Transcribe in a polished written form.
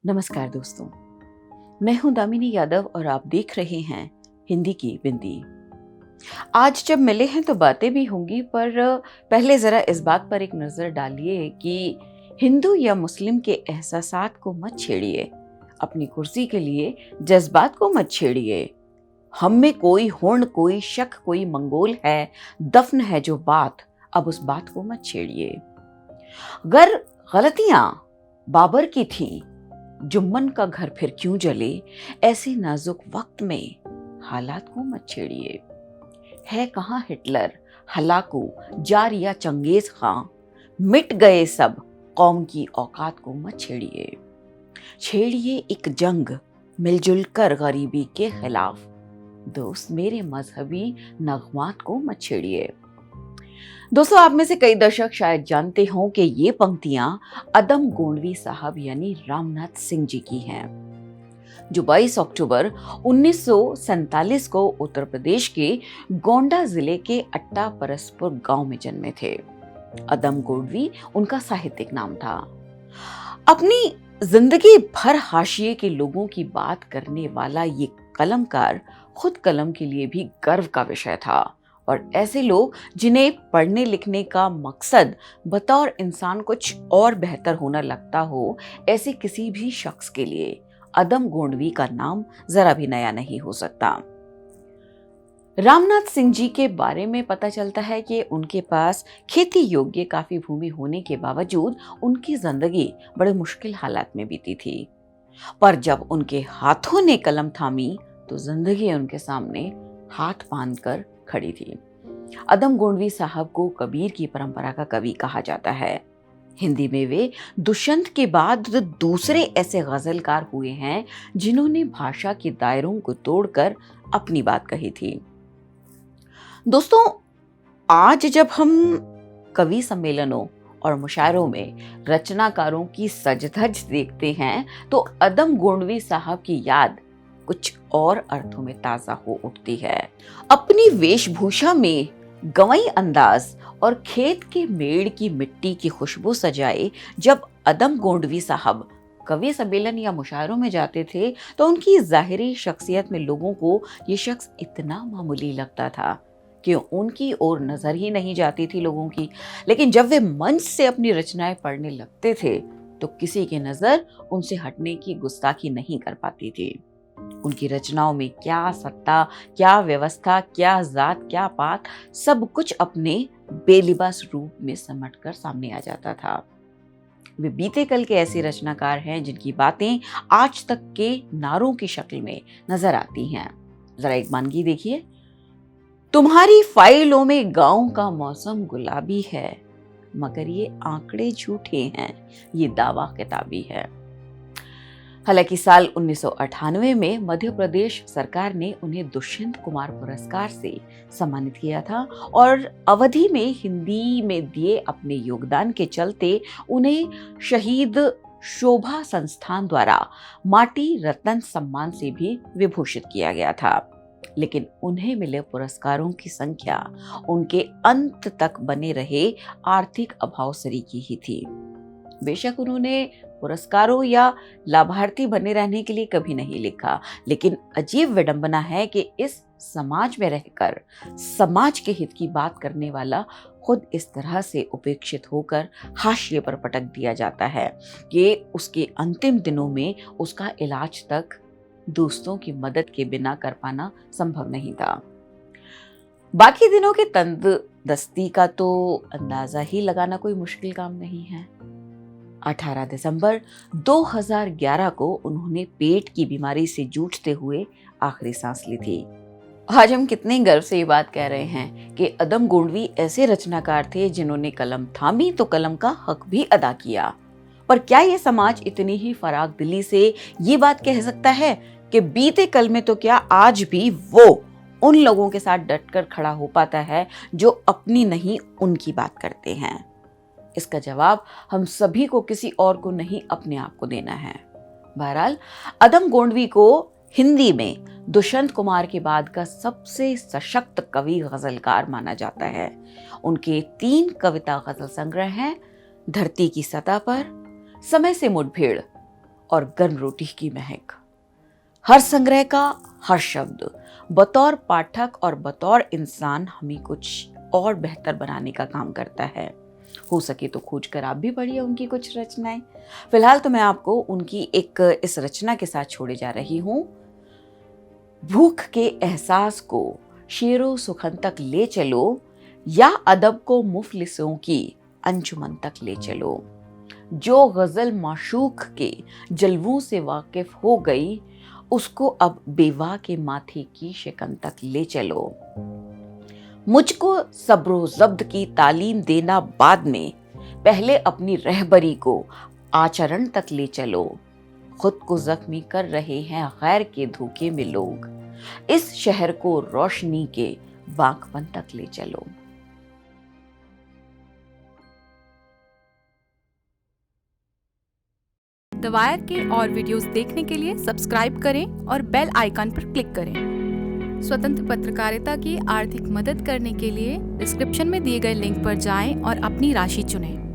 नमस्कार दोस्तों, मैं हूं दामिनी यादव और आप देख रहे हैं हिंदी की बिंदी। आज जब मिले हैं तो बातें भी होंगी, पर पहले जरा इस बात पर एक नजर डालिए कि हिंदू या मुस्लिम के एहसासात को मत छेड़िए, अपनी कुर्सी के लिए जज्बात को मत छेड़िए। हम में कोई हुर्न, कोई शक, कोई मंगोल है, दफन है जो बात, अब उस बात को मत छेड़िए। अगर गलतियां बाबर की थी, जुम्मन का घर फिर क्यों जले, ऐसे नाजुक वक्त में हालात को मत छेड़िए। है कहाँ हिटलर, हलाकू, जार या चंगेज खां, मिट गए सब, कौम की औकात को मत छेड़िए। छेड़िए एक जंग मिलजुल कर गरीबी के खिलाफ, दोस्त मेरे मजहबी नगमात को मत छेड़िए। दोस्तों, आप में से कई दर्शक शायद जानते हों कि ये पंक्तियां अदम गोंडवी साहब यानी रामनाथ सिंह जी की हैं, जो 22 अक्टूबर 1947 को उत्तर प्रदेश के गोंडा जिले के अट्टा परसपुर गांव में जन्मे थे। अदम गोंडवी उनका साहित्यिक नाम था। अपनी जिंदगी भर हाशिए के लोगों की बात करने वाला ये कलमकार खुद कलम के लिए भी गर्व का विषय था, और ऐसे लोग जिन्हें पढ़ने लिखने का मकसद बतौर इंसान कुछ और बेहतर होना लगता हो, ऐसे किसी भी शख्स के लिए अदम गोंडवी का नाम जरा भी नया नहीं हो सकता। रामनाथ सिंह जी के बारे में पता चलता है कि उनके पास खेती योग्य काफी भूमि होने के बावजूद उनकी जिंदगी बड़े मुश्किल हालात में बीती थी। पर जब उनके हाथों ने कलम थामी तो जिंदगी उनके सामने हाथ बांध कर खड़ी थी। अदम गोंडवी साहब को कबीर की परंपरा का कवि कहा जाता है। हिंदी में वे दुष्यंत के बाद दूसरे ऐसे गजलकार हुए हैं जिन्होंने भाषा के दायरों को तोड़कर अपनी बात कही थी। दोस्तों, आज जब हम कवि सम्मेलनों और मुशायरों में रचनाकारों की सज-धज देखते हैं तो अदम गोंडवी साहब की याद कुछ और अर्थों में ताजा हो उठती है। अपनी वेशभूषा में गंवई अंदाज और खेत के मेड़ की मिट्टी की खुशबू सजाए जब अदम गोंडवी साहब कवि सम्मेलन या मुशायरों में जाते थे तो उनकी जाहिरी शख्सियत में लोगों को ये शख्स इतना मामूली लगता था कि उनकी ओर नजर ही नहीं जाती थी लोगों की। लेकिन जब वे मंच से अपनी रचनाएं पढ़ने लगते थे तो किसी की नजर उनसे हटने की गुस्ताखी नहीं कर पाती थी। उनकी रचनाओं में क्या सत्ता, क्या व्यवस्था, क्या जात, क्या पात, सब कुछ अपने बेलिबास रूप में समटकर सामने आ जाता था। वे बीते कल के ऐसे रचनाकार हैं जिनकी बातें आज तक के नारों की शक्ल में नजर आती हैं। जरा एक मानगी देखिए। तुम्हारी फाइलों में गांव का मौसम गुलाबी है, मगर ये आंकड़े झूठे हैं, ये दावा किताबी है। हालांकि साल 1998 में मध्य प्रदेश सरकार ने उन्हें दुष्यंत कुमार पुरस्कार से सम्मानित किया था, और अवधि में हिंदी में दिए अपने योगदान के चलते उन्हें शहीद शोभा संस्थान द्वारा माटी रत्न सम्मान से भी विभूषित किया गया था। लेकिन उन्हें मिले पुरस्कारों की संख्या उनके अंत तक बने रहे आर्थिक अभाव सरीकी ही थी। बेशक उन्होंने पुरस्कारों या लाभार्थी बने रहने के लिए कभी नहीं लिखा, लेकिन अजीब विडंबना है कि इस समाज में रहकर समाज के हित की बात करने वाला खुद इस तरह से उपेक्षित होकर हाशिए पर पटक दिया जाता है कि उसके अंतिम दिनों में उसका इलाज तक दोस्तों की मदद के बिना कर पाना संभव नहीं था। बाकी दिनों के तंदुरुस्ती का तो अंदाजा ही लगाना कोई मुश्किल काम नहीं है। 18 दिसंबर 2011 को उन्होंने पेट की बीमारी से जूझते हुए आखिरी सांस ली थी। आज हम कितने गर्व से ये बात कह रहे हैं कि अदम गोंडवी ऐसे रचनाकार थे जिन्होंने कलम थामी तो कलम का हक भी अदा किया। पर क्या ये समाज इतनी ही फराग दिली से ये बात कह सकता है कि बीते कल में तो क्या आज भी वो उन लोगों के साथ डटकर खड़ा हो पाता है जो अपनी नहीं उनकी बात करते हैं? इसका जवाब हम सभी को, किसी और को नहीं, अपने आप को देना है। बहरहाल, अदम गोंडवी को हिंदी में दुष्यंत कुमार के बाद का सबसे सशक्त कवि गजलकार माना जाता है। उनके 3 कविता गजल संग्रह हैं, धरती की सतह पर, समय से मुठभेड़ और गर्म रोटी की महक। हर संग्रह का हर शब्द बतौर पाठक और बतौर इंसान हमें कुछ और बेहतर बनाने का काम करता है। हो सके तो खोज कर आप भी पढ़िए उनकी कुछ रचनाएं। फिलहाल तो मैं आपको उनकी एक इस रचना के साथ छोड़े जा रही हूं। भूख के एहसास को शेरों सुखन तक ले चलो, या अदब को मुफलिसों की अंजुमन तक ले चलो। जो गजल माशूक के जलवों से वाकिफ हो गई, उसको अब बेवा के माथे की शिकन तक ले चलो। मुझको सब्रो जब्त की तालीम देना बाद में, पहले अपनी रहबरी को आचरण तक ले चलो। खुद को जख्मी कर रहे हैं गैर के धोखे में लोग, इस शहर को रोशनी के बागपन तक ले चलो। द वायर के और वीडियोस देखने के लिए सब्सक्राइब करें और बेल आइकन पर क्लिक करें। स्वतंत्र पत्रकारिता की आर्थिक मदद करने के लिए डिस्क्रिप्शन में दिए गए लिंक पर जाएं और अपनी राशि चुनें।